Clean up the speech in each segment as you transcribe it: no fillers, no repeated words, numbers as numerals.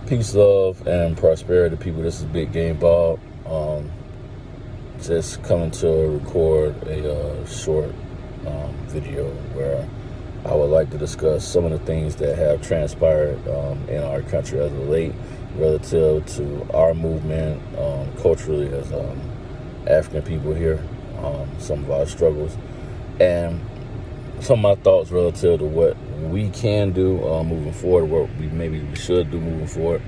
Peace, love, and prosperity, people. This is Big Game Bob. Just coming to record a short video where I would like to discuss some of the things that have transpired in our country as of late relative to our movement culturally as African people here, some of our struggles, and some of my thoughts relative to what we can do moving forward, what we should do moving forward.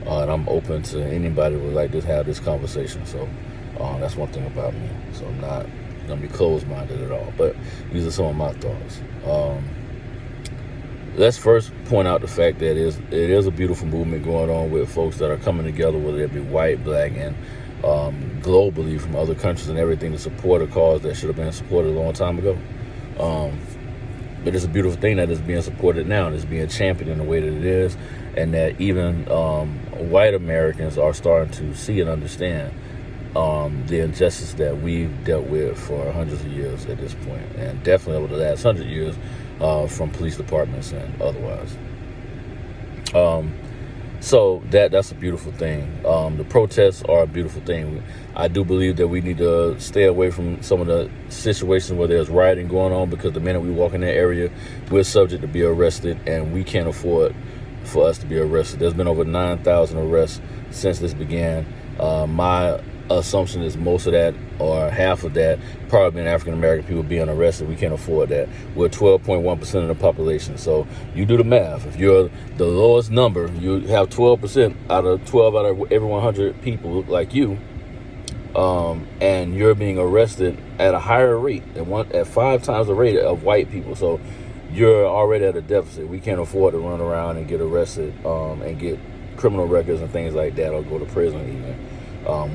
And I'm open to anybody who would like to have this conversation. So that's one thing about me. So I'm not going to be closed-minded at all. But these are some of my thoughts. Let's first point out the fact that it is a beautiful movement going on with folks that are coming together, whether it be white, black, and globally from other countries and everything, to support a cause that should have been supported a long time ago. But it's a beautiful thing that is being supported now and is being championed in the way that it is, and that even white Americans are starting to see and understand the injustice that we've dealt with for hundreds of years at this point, and definitely over the last 100 years from police departments and otherwise. So that's a beautiful thing. The protests are a beautiful thing. I do believe that we need to stay away from some of the situations where there's rioting going on, because the minute we walk in that area, we're subject to be arrested, and we can't afford for us to be arrested. There's been over 9,000 arrests since this began. My assumption is most of that, or half of that, probably been African American people being arrested. We can't afford that. We're 12.1% of the population. So you do the math. If you're the lowest number, you have 12% out of every 100 people look like you, and you're being arrested at a higher rate, at 5 times the rate of white people. So you're already at a deficit. We can't afford to run around and get arrested and get criminal records and things like that, or go to prison even.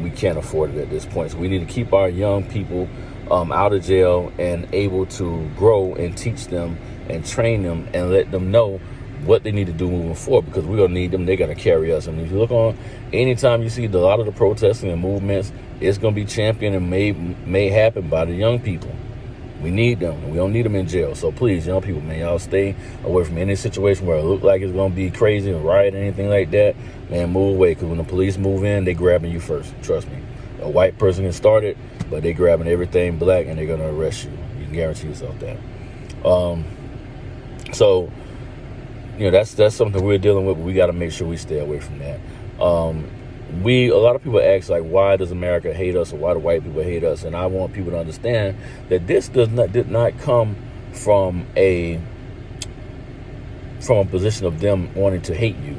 We can't afford it at this point. So we need to keep our young people out of jail and able to grow and teach them and train them and let them know what they need to do moving forward, because we're going to need them. They're going to carry us. And if you look on, anytime you see a lot of the protesting and movements, it's going to be championed and may happen by the young people. We need them, and we don't need them in jail. So please, young people, man, y'all stay away from any situation where it look like it's going to be crazy or riot or anything like that. Man, move away, because when the police move in, they grabbing you first. Trust me. A white person can start it, but they grabbing everything black, and they're going to arrest you. You can guarantee yourself that. So, that's something we're dealing with, but we got to make sure we stay away from that. A lot of people ask, like, why does America hate us, or why do white people hate us? And I want people to understand that this did not come from a position of them wanting to hate you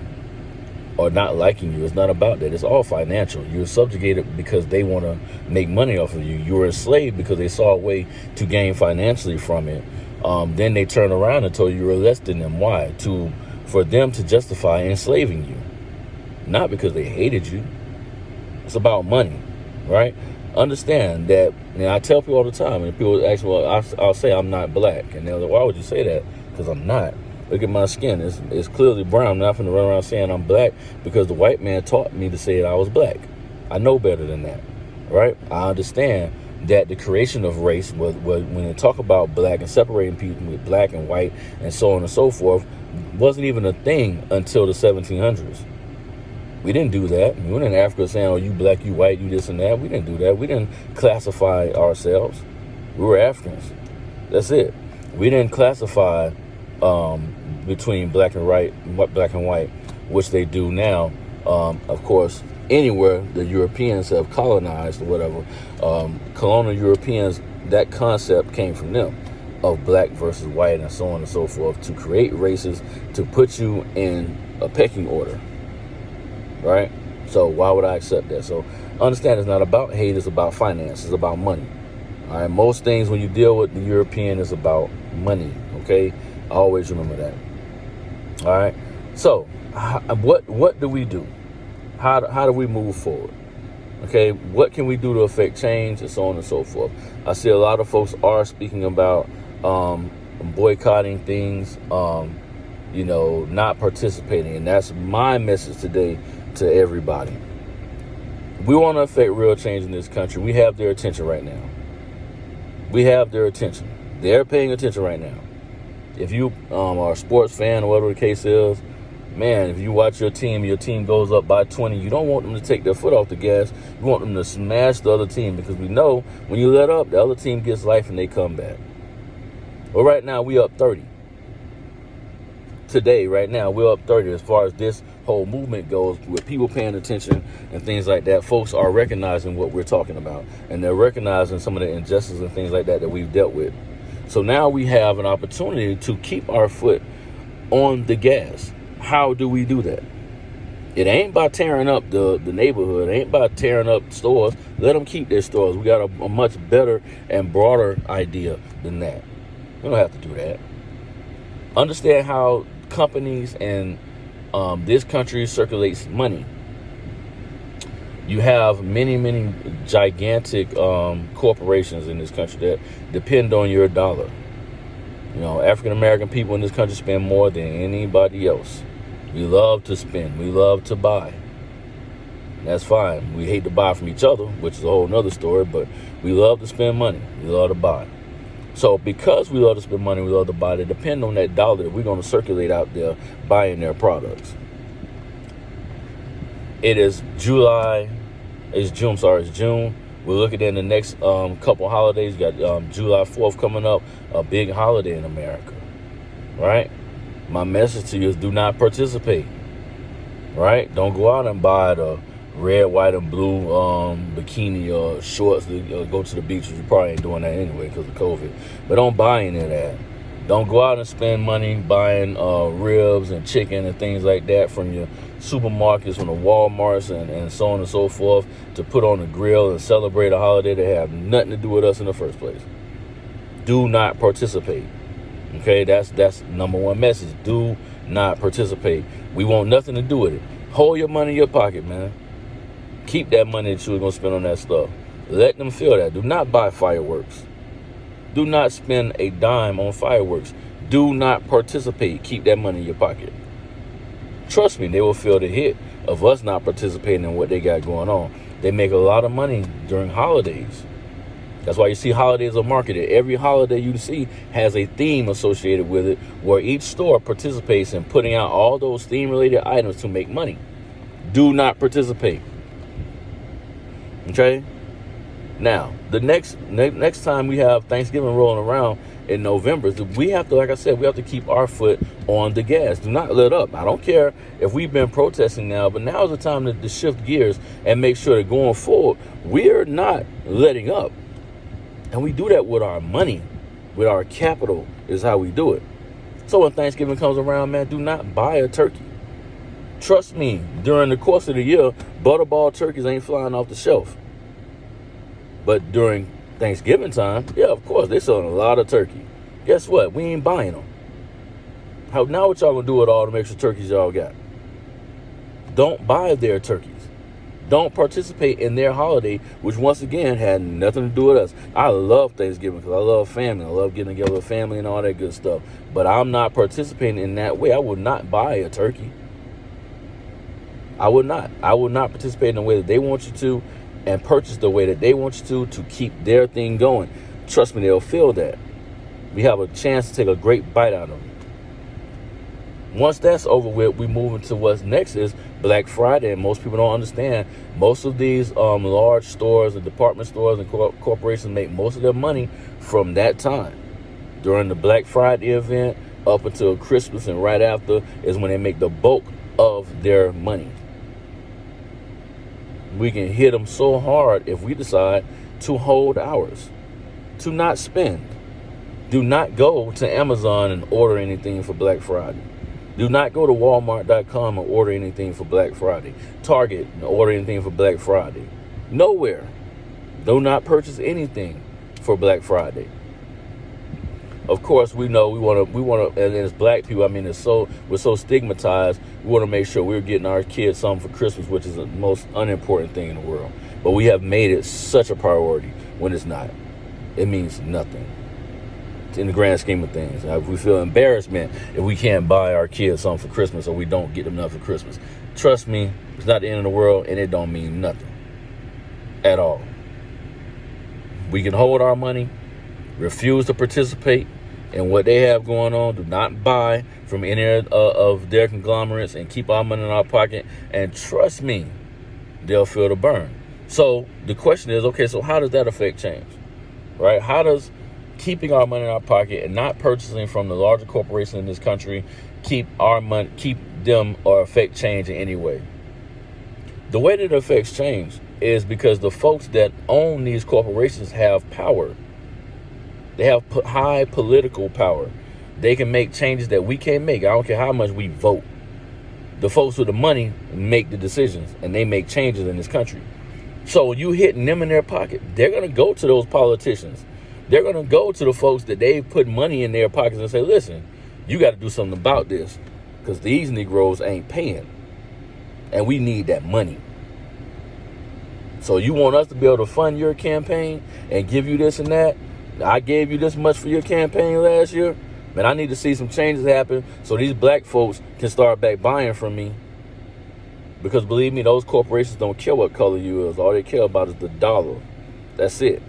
or not liking you. It's not about that. It's all financial. You're subjugated because they want to make money off of you. You were enslaved because they saw a way to gain financially from it. Then they turn around and told you you're less than them. Why? For them to justify enslaving you. Not because they hated you. It's about money, right? Understand that. I tell people all the time, and people ask me, well, I'll say I'm not black. And they're like, why would you say that? Because I'm not. Look at my skin. It's clearly brown. I'm not going to run around saying I'm black because the white man taught me to say that I was black. I know better than that, right? I understand that the creation of race, when they talk about black and separating people with black and white and so on and so forth, wasn't even a thing until the 1700s. We didn't do that. We weren't in Africa saying, oh, you black, you white, you this and that. We didn't do that. We didn't classify ourselves. We were Africans. That's it. We didn't classify between black and white, which they do now. Of course, anywhere the Europeans have colonized or whatever, colonial Europeans, that concept came from them, of black versus white and so on and so forth, to create races, to put you in a pecking order. Right? So why would I accept that? So understand, it's not about hate, it's about finance, it's about money. All right, most things when you deal with the European is about money. Okay, always remember that. All right, so what do we do? How do we move forward? Okay, what can we do to affect change, and so on and so forth? I see a lot of folks are speaking about boycotting things, not participating, and that's my message today to everybody. We want to affect real change in this country. We have their attention right now. We have their attention. They're paying attention right now. If you are a sports fan or whatever the case is, Man, if you watch your team goes up by 20, you don't want them to take their foot off the gas. You want them to smash the other team, because we know when you let up, the other team gets life and they come back. Well, right now, we up 30. Today, right now, we're up 30 as far as this whole movement goes, with people paying attention and things like that. Folks are recognizing what we're talking about, and they're recognizing some of the injustices and things like that we've dealt with. So now we have an opportunity to keep our foot on the gas. How do we do that? It ain't by tearing up the neighborhood. It ain't by tearing up stores. Let them keep their stores. We got a much better and broader idea than that. We don't have to do that. Understand how companies and this country circulates money. You have many gigantic corporations in this country that depend on your dollar. You know, African American people in this country spend more than anybody else. We love to spend. We love to buy. That's fine. We hate to buy from each other, which is a whole nother story, but we love to spend money. We love to buy. So because we love to spend money, we love to buy, they depend on that dollar that we're going to circulate out there buying their products. It's June. We're looking at the next couple holidays. You got July 4th coming up, a big holiday in America, right? My message to you is do not participate, right? Don't go out and buy the red, white, and blue bikini or shorts to go to the beach, which you probably ain't doing that anyway because of COVID. But don't buy any of that. Don't go out and spend money buying ribs and chicken and things like that from your supermarkets, from the Walmarts and so on and so forth, to put on the grill and celebrate a holiday that have nothing to do with us in the first place. Do not participate. Okay, that's number one message. Do not participate. We want nothing to do with it. Hold your money in your pocket, man. Keep that money that you were going to spend on that stuff. Let them feel that. Do not buy fireworks. Do not spend a dime on fireworks. Do not participate. Keep that money in your pocket. Trust me, they will feel the hit of us not participating in what they got going on. They make a lot of money during holidays. That's why you see holidays are marketed. Every holiday you see has a theme associated with it, where each store participates in putting out all those theme-related items to make money. Do not participate. Okay? Now, the next time we have Thanksgiving rolling around in November, we have to, like I said, we have to keep our foot on the gas. Do not let up. I don't care if we've been protesting now, but now is the time to shift gears and make sure that going forward, we're not letting up. And we do that with our money, with our capital is how we do it. So when Thanksgiving comes around, man, do not buy a turkey. Trust me, during the course of the year, butterball turkeys ain't flying off the shelf. But during Thanksgiving time, yeah, of course, they're selling a lot of turkey. Guess what? We ain't buying them. Now what y'all gonna do with all the extra turkeys y'all got? Don't buy their turkeys. Don't participate in their holiday, which once again had nothing to do with us. I love Thanksgiving because I love family. I love getting together with family and all that good stuff. But I'm not participating in that way. I would not buy a turkey. I would not. I would not participate in the way that they want you to and purchase the way that they want you to keep their thing going. Trust me, they'll feel that. We have a chance to take a great bite out of them. Once that's over with, we move into what's next is Black Friday, and most people don't understand. Most of these large stores and department stores and corporations make most of their money from that time. During the Black Friday event up until Christmas and right after is when they make the bulk of their money. We can hit them so hard if we decide to hold ours, to not spend. Do not go to Amazon and order anything for Black Friday. Do not go to Walmart.com and order anything for Black Friday. Target and order anything for Black Friday. Nowhere. Do not purchase anything for Black Friday. Of course, we know we want to, and as black people, I mean, we're so stigmatized. We want to make sure we're getting our kids something for Christmas, which is the most unimportant thing in the world. But we have made it such a priority when it's not. It means nothing in the grand scheme of things. We feel embarrassment if we can't buy our kids something for Christmas or we don't get them nothing for Christmas. Trust me, it's not the end of the world, and it don't mean nothing at all. We can hold our money, refuse to participate in what they have going on. Do not buy from any of their conglomerates and keep our money in our pocket. And trust me, they'll feel the burn. So the question is, okay, so how does that affect change, right? How does keeping our money in our pocket and not purchasing from the larger corporations in this country keep them or affect change in any way? The way that it affects change is because the folks that own these corporations have power. They have high political power. They can make changes that we can't make. I don't care how much we vote. The folks with the money make the decisions, and they make changes in this country. So when you hitting them in their pocket, they're going to go to those politicians. They're going to go to the folks that they've put money in their pockets and say, listen, you got to do something about this because these Negroes ain't paying, and we need that money. So you want us to be able to fund your campaign and give you this and that? I gave you this much for your campaign last year. Man, I need to see some changes happen so these black folks can start back buying from me. Because believe me, those corporations don't care what color you is. All they care about is the dollar. That's it.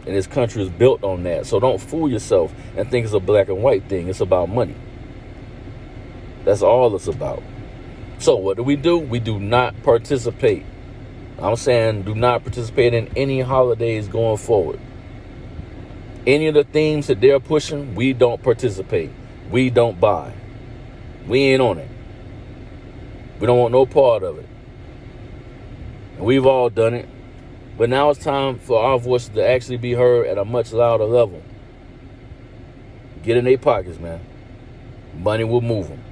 And this country is built on that. So don't fool yourself and think it's a black and white thing. It's about money. That's all it's about. So what do? We do not participate. I'm saying do not participate in any holidays going forward. Any of the themes that they're pushing, we don't participate. We don't buy. We ain't on it. We don't want no part of it. And we've all done it. But now it's time for our voices to actually be heard at a much louder level. Get in their pockets, man. Money will move them.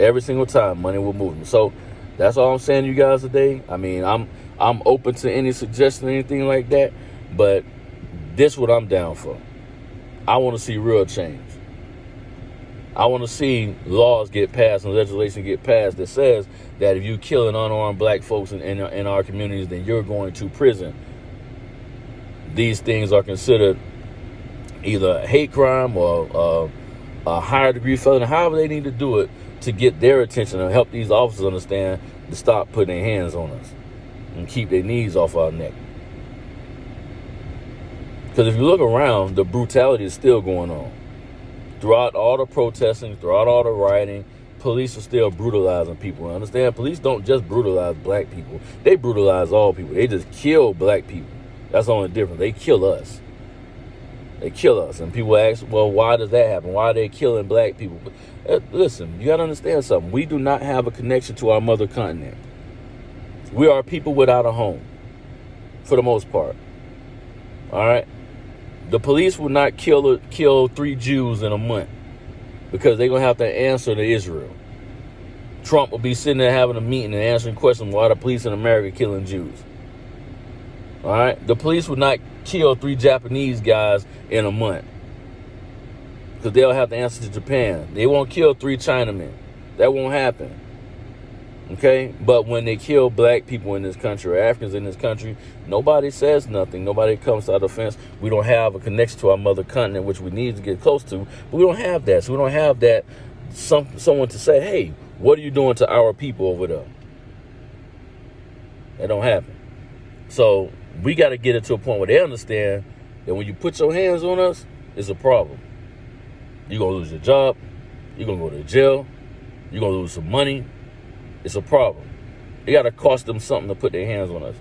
Every single time, money will move them. So that's all I'm saying to you guys today. I mean, I'm open to any suggestion or anything like that. But this is what I'm down for. I want to see real change. I want to see laws get passed and legislation get passed that says that if you kill an unarmed black folks in our communities, then you're going to prison. These things are considered either a hate crime or a higher degree felony, however they need to do it to get their attention and help these officers understand to stop putting their hands on us and keep their knees off our neck. Because if you look around, the brutality is still going on. Throughout all the protesting, throughout all the rioting, police are still brutalizing people. Understand? Police don't just brutalize black people. They brutalize all people. They just kill black people. That's the only difference. They kill us. They kill us. And people ask, well, why does that happen? Why are they killing black people? Listen, you got to understand something. We do not have a connection to our mother continent. We are people without a home, for the most part. All right? The police will not kill 3 Jews in a month because they're going to have to answer to Israel. Trump will be sitting there having a meeting and answering questions why the police in America are killing Jews. All right? The police will not kill 3 Japanese guys in a month because they'll have to answer to Japan. They won't kill 3 Chinamen. That won't happen. Okay? But when they kill black people in this country or Africans in this country, nobody says nothing. Nobody comes to our defense. We don't have a connection to our mother continent, which we need to get close to. But we don't have that. So we don't have that someone to say, hey, what are you doing to our people over there? That don't happen. So we got to get it to a point where they understand that when you put your hands on us, it's a problem. You're going to lose your job. You're going to go to jail. You're going to lose some money. It's a problem. It got to cost them something to put their hands on us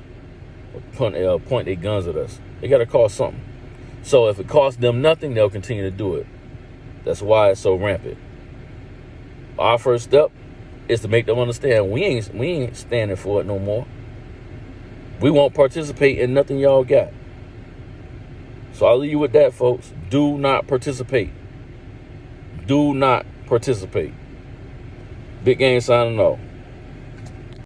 or point their guns at us. It got to cost something. So if it costs them nothing, they'll continue to do it. That's why it's so rampant. Our first step is to make them understand we ain't standing for it no more. We won't participate in nothing y'all got. So I'll leave you with that, folks. Do not participate. Do not participate. Big Game signing off.